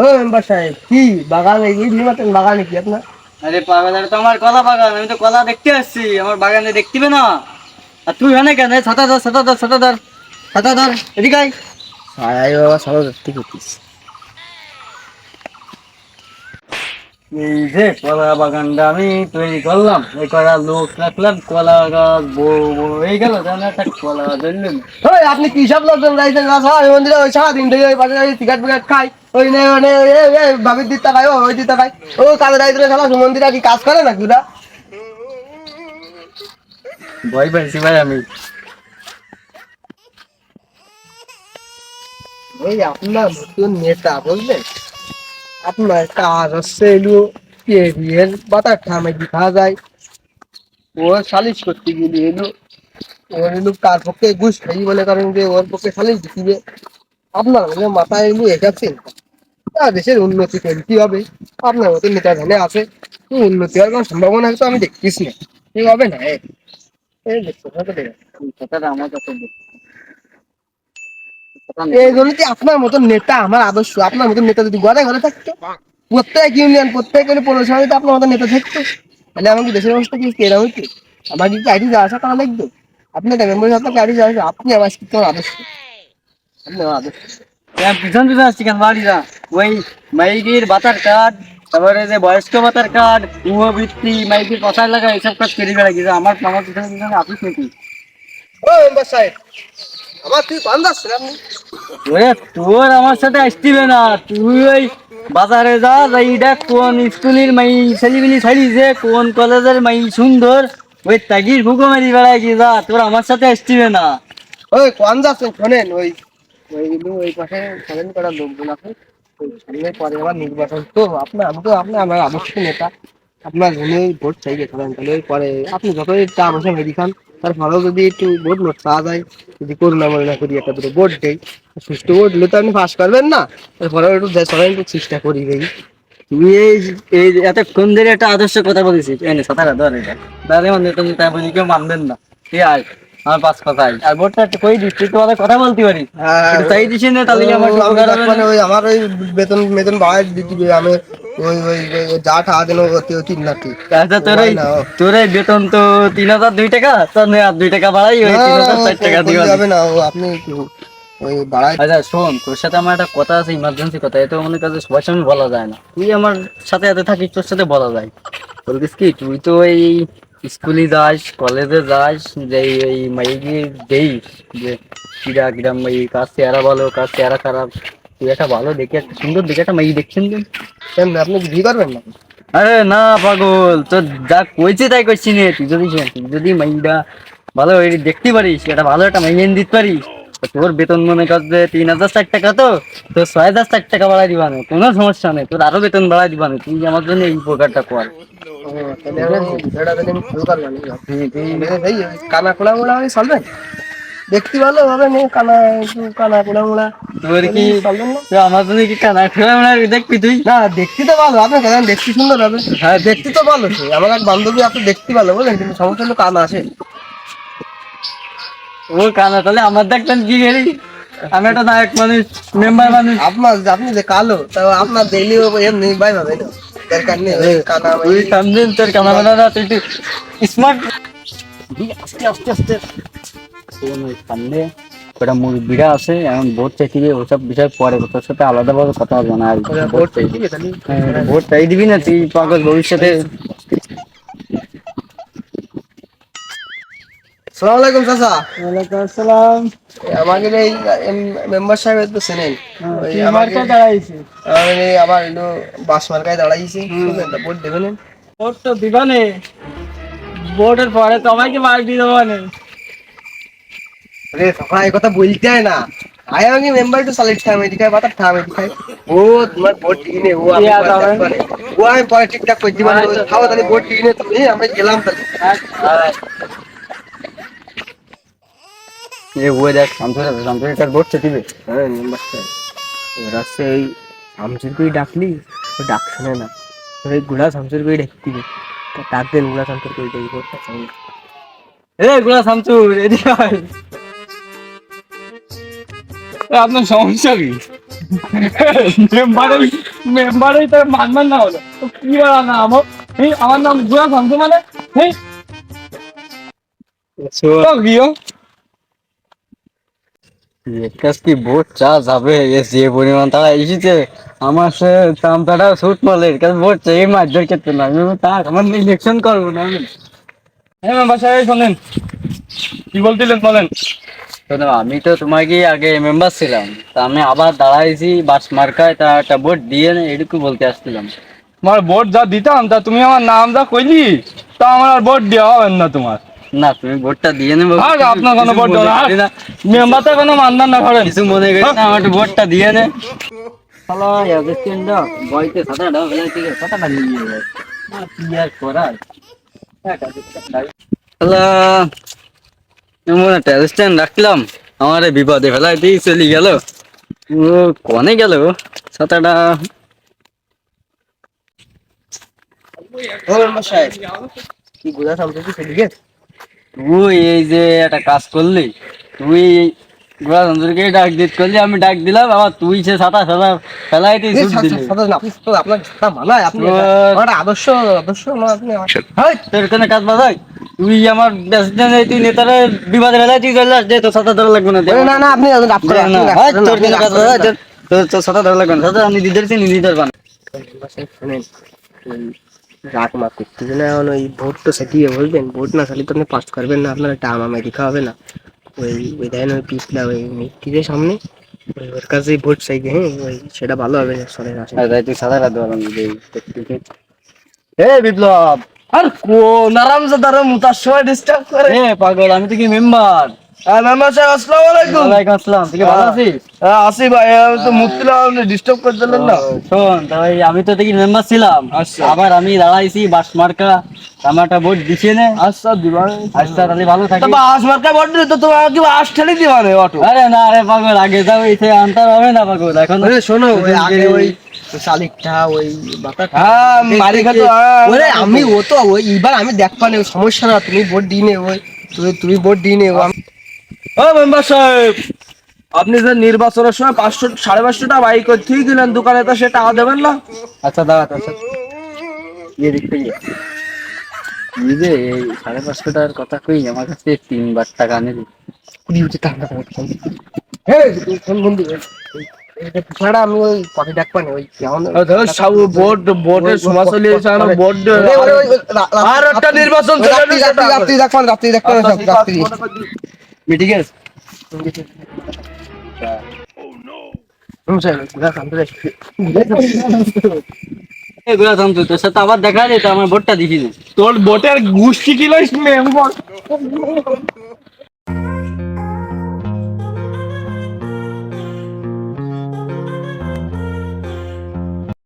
ও member সাহেব কি বাগান এই নিমাতেন বাগানে কি আপনার? আরে পাগল, এটা তো আমার কলা বাগান। আমি তো কলা দেখতে আসছি, আমার বাগানে দেখতিবে না? আর তুই ওখানে কেন? ছাতা ধর, ছাতা ধর, ছাতা ধর, ছাতা ধর, এদিকে আয়। আয় বাবা সব দেখতে করতিস। এই যে কলা বাগানটা আমি তৈরি করলাম, এই কলা লোক রাখলাম, কলা গাছ বড় বড় হয়ে গেল, জানো একটা কলা ধরলেন। ওই আপনি কি সব লোকজন যাইছেন রাজা মন্দিরে ওই সারাদিন থেকে ওই পাশে সিগারেট ফিগারেট খাই ওই নে মানে ভাবির দিতে খাই ওই দিতে খাই ও কাজে যাইতে সারা মন্দিরে কি কাজ করে নাকি ওরা? ভয় পাইছি ভাই আমি। ওই আপনার নতুন নেতা বুঝলেন, আপনার কাজ হচ্ছে এলো এর বাতার ঠামে দেখা যায় ও সালিশ করতে গেলে এলো ওর এলো কার পক্ষে ঘুষ খাই মনে করেন যে ওর পক্ষে সালিশ দিতে আপনার মানে মাথায় এলো একাচ্ছেন দেশের উন্নতি কি হবে? আপনার মতো নেতা ধানে আছে উন্নতি হওয়ার কোনো সম্ভাবনা তো আমি দেখতেছি না, ঠিক হবে না এই দেখতে হবে না। কথাটা আমার কাছে এই জন্য কি আপনার মতন নেতা আমার আদর্শ, আপনার মতন নেতা যদি ঘরে ঘরে থাকতো প্রত্যেক ইউনিয়ন প্রত্যেক পৌরসভা যদি আপনার মতন নেতা থাকতো তাহলে আমাকে দেশের অবস্থা কি এরা হইতো? আমার কি আইডি যাওয়া আসা করা লাগতো? আপনি দেখেন মনে আপনাকে আইডি যাওয়া আসা আপনি আমার কি তোমার আদর্শ, আপনি আমার আদর্শ। পিছন পিছন আসছি কেন বাড়িরা? ওই মাইকির বাতার কার্ড, তারপরে যে বয়স্ক ভাতার কার্ড, গৃহবৃত্তি, মাইকির কথার লাগা এইসব কাজ করে বেড়া গেছে। আমার পিছনে পিছনে আপিস নাকি? ও মেম্বার সাহেব আমার তুই পান যাচ্ছেন আপনি? ওরে তোর আমার সাথে আসতিবে না। তুই ওই বাজারে যা যাই দেখ কোন স্কুলের মাই ছেলিবিলি ছাড়িছে, কোন কলেজের মাই সুন্দর, ওই তাগির ভুকো মারি বেড়ায় কি যা, তোর আমার সাথে আসতিবে না। ওই কোন যাচ্ছেন শোনেন ওই ওই কিন্তু ওই পাশে খনন করার লোকজন আছে ওই সামনে পরে আবার নির্বাচন তো আপনার আমি তো আপনার আমার আদর্শ নেতা আপনার জন্য ভোট চাই গেছিলেন তাহলে ওই পরে আপনি যতই টাকা পয়সা মেরি খান তারপরেও যদি একটু ভোট নোট পাওয়া যায় যদি করুণা মরুণা করি একটা দুটো ভোট দেই সুষ্ঠু ভোট দিলে তো আপনি পাস করবেন না তারপরেও একটু সবাই একটু চেষ্টা করি ভাই। তুই এই এতক্ষণ ধরে একটা আদর্শ কথা বলেছিস, এনে সাঁতারা ধর এটা দাঁড়িয়ে মানে তুমি তাই বলি কেউ মানবেন না। ঠিক আছে, আমার পাঁচ কথাই আর ভোটটা একটু কই দিচ্ছি, তুই আমাদের কথা বলতে পারিস, হ্যাঁ একটু চাই দিস না, তাহলে আমার একটু আমি উপকার দেখ হবে না। মানে ওই আমার ওই বেতন বেতন বাড়াই দিতে আমি ওই যা টাকা দেন তিন লাখ আচ্ছা, ও হয় না তোর এই বেতন তো 3,002 টাকা, তোর নয় আর 2 টাকা বাড়াই, ওই না 3,004 টাকা দিবা। করলে হবে না ও আপনি একটু ওই বাড়াই। আচ্ছা শোন, তোর সাথে আমার একটা কথা আছে, ইমার্জেন্সি কথা, এটা মনে কাজে সবার সামনে বলা যায় না। তুই আমার সাথে এত থাকিস, তোর সাথে বলা যায়। বলতিস কি, তুই তো এই স্কুলে যাস, কলেজে যাস, যে এই মাইকি দেই যে কিরা কিরাম এই কাজ চেহারা ভালো, কাজ চেহারা খারাপ, তুই একটা ভালো দেখে একটা সুন্দর দেখে একটা মাইকি দেখছেন তুই? কেন আপনি কি বিয়ে করবেন না? আরে না পাগল, তোর যা কইছে তাই করছি নে। তুই যদি মাইন্ডা ভালো দেখতে পারিস, একটা ভালো একটা মাইন দিতে পারিস, তো তোর বেতন মনে কর যে 3,004 টাকা, তো তোর 6,004 টাকা বাড়াই দিবানে, কোনো সমস্যা নেই, তোর আরো বেতন বাড়াই দিবানে। তুই আমার জন্য এই উপকারটা কর। ও তাহলে আমি বিষয়টা তাহলে আমি শুরু করলাম তুই এই কানা খোলা মোড়া আমি চলবেন দেখতে ভালো হবে না কানা একটু কানা খোলা মোড়া তোর কি চলবেন না? তুই আমার জন্য কি কানা খোলা দেখবি তুই? না দেখতে তো ভালো আপনার কেন দেখতে সুন্দর হবে, হ্যাঁ, দেখতে তো ভালো সে আমার এক বান্ধবী আপনি দেখতে ভালো বলেন কিন্তু সমস্যা হলো কানা আছে। ও কানা তাহলে আমার দেখতেন কি গেলি? আমি একটা নায়ক মানুষ, মেম্বার মানুষ। আপনার আপনি যে কালো তা আপনার দেখলি এমনি ভাই ভাবে না দরকার নেই ওই কানা তুই সামনে তোর কানা বানা, তুই একটু স্মার্ট। আস্তে আস্তে আস্তে শোন, ওই সামনে ওটা মুরব্বীরা আছে, এখন ভোট চাইতে ওসব বিষয় পরে তোর সাথে আলাদাভাবে কথা হবে না। আর ভোট ভোট চাই, দিবে তাহলে। ভোট চাই দিবি না তুই পাগল ভবিষ্যতে। আসসালামু আলাইকুম চাচা। ওয়ালাইকুম আসসালাম। আমাকে এই মেম্বার সাহেব তো চেনেন ওই কি আমাকে মার্কা দাঁড়াইছে? আমি আবার একটু বাস মার্কায় দাঁড়াইছি বুঝলেন তো ভোট দেবেন। ভোট তো দিবানে, ভোটের পরে তো আমাকে মার দিয়ে দেবো না। আরে সকাল এই কথা বলতে হয় না আয় আমি মেম্বার একটু সালেক্ট খাই আমি দিখাই বাতার খাই আমি দিখাই ও তোমার ভোট দিনে ও আমি ইয়া পরে যাবেন। দেখবানে। ও আমি পরে ঠিকঠাক করে দিবানে খাও তাহলে ভোট দিনে তুমি আমরা গেলাম তাহলে। এ ওই দেখ শামসুর ভোট দিবে। হ্যাঁ মেম্বার সাহেব ওরা সেই শামসুরকেই ডাকলি ও ডাক শুনে না ওই গুড়া শামসুরকেই ডাকতি ডাক দেন গুড়া শামসুরকেই ডাকি ভোটটা চাই। এ গোলা শামসুর, এদিকে আয়। আপনার সমস্যা কি? মেম্বার মেম্বারই তো মানবার না হলো তো কি বলা না আমার এই আমার নাম গুয়া শান্ত মানে এই তো গিয়ে কাজ কি ভোট চা যাবে যে পরিমাণ তারা এসেছে আমার সে চামচাটা সুট মারলে কাজ ভোট চাই মারধর করতে না আমি তা আমার ইলেকশন করবো না আমি। হ্যাঁ মেম্বার সাহেব শোনেন কি বলছিলেন বলেন। শোনো, আমি তো তোমাকে আগে মেম্বার ছিলাম, তা আমি আবার দাঁড়াইছি বাস মার্কায়, তা একটা ভোট দিয়ে না এটুকু বলতে আসছিলাম। তোমার ভোট যা দিতাম তা তুমি আমার নাম যা কইলি তা আমার আর ভোট দেওয়া হবে না তোমার। না তুমি ভোটটা দিয়ে নেবো আর আপনার কোনো ভোট দেবো না মেম্বার তো কোনো মানদান না করেন। কিছু মনে করি না, আমার একটু ভোটটা দিয়ে নে। শালা অ্যাসিস্ট্যান্টটা বইতে সাদাটা ফেলাই থেকে সাদাটা নিয়ে যায় আর কি আর করার। শালা এমন একটা অ্যাসিস্ট্যান্ট রাখলাম আমার বিপদে ফেলাই দিয়ে চলে গেল। ও কনে গেল সাদাটা। ও মেম্বার সাহেব কি গুলা সামনে কি চলে গেছে? তুই এই যে একটা কাজ করলি, তুই গোড়া চন্দ্রকে ডাক দিত করলি, আমি ডাক দিলাম আবার তুই সে সাদা সাদা ফেলাই দিয়ে এই ছুট দিলি। আপনি তো আপনার যেটা মানায় আপনি একটা আদর্শ আদর্শ না আপনি হেই, তোর এখানে কাজ বাজাই তুই আমার প্রেসিডেন্ট, তুই নেতারা বিবাদে ফেলাই তুই চলে আসছে, তোর সাদা ধরা লাগবে না। না না আপনি রাপ দে করেন না, হেই, তোর এখানে কাজ বাজাই তোর সাদা ধরা লাগবে না। সাদা আমি দিদের চিনি দিদের বান। শুনেন রাগ মাপ করতে না এখন ওই ভোট তো সেটিয়ে বলবেন ভোট না চালিয়ে তো আপনি পাস করবেন না আপনার একটা আমায় দেখা হবে না ওই ওই দেখেন ওই পিছলা ওই মিষ্টিদের সামনে ওই ওর কাছে ভোট চাইবে হ্যাঁ ওই সেটা ভালো হবে না সরে আসেন তুই সাদাটা ধরা হে বিপ্লব। আর কোন আরামজাদার মুতার সময় ডিস্টার্ব করে। এ পাগল, আমি তো কি মেম্বার। মেম্বার সাহেব আসসালামু আলাইকুম। ওয়ালাইকুম আসসালাম, তুই কি ভালো আছিস? আসি ভাই আমি তো মুক্তিলা ডিস্টার্ব করে দিলেন না। শোন তাই আমি তো দেখি মেম্বার ছিলাম, আচ্ছা। আবার আমি দাঁড়াইছি বাস মার্কা, আমার একটা ভোট দিছে নে। আচ্ছা দিবান আচ্ছা তাহলে ভালো তা থাকিস। বাস মার্কা বড় তো তোমার কি বাস ঠেলি দিবানে অটো। আরে না রে পাগল, আগে যাও এসে আনতার হবে না পাগল এখন। ওরে শোনো ওই আগে ওই শালিকটা ওই বাতা হ্যাঁ মারি খাতো ওরে আমি ও তো ওই এবার আমি দেখবানে ওই সমস্যা না তুমি ভোট দিয়ে নে ওই তুমি ভোট দিয়ে নে ও মেম্বার সাহেব আপনি যে নির্বাচনের সময় 500 550টা বাইক ঠিক দিলেন দোকানে তো সে টাকা দেবেন না। আচ্ছা দাঁড়া তোর সাথে ইয়ে দেখতে গিয়ে এই যে এই 550 টাকার কথা কই আমার কাছে 3 বার টাকা নিবি। কুড়ি উঠে টাকা হ্যাঁ ফোন বন্ধু ছাড়া আমি ওই কফি ডাকবানে ওই কেমন ভোট ভোটের সময় চলে এসে ভোট আর একটা নির্বাচন রাত্রি দেখবান রাত্রি দেখবান সব রাত্রি ঠিক আছে। এই গুলা থাম তুই, তোর সাথে আবার দেখা যায় তো আমার ভোটটা দিবি না। তোর ভোটের গোষ্ঠী কি লইস মেম্বার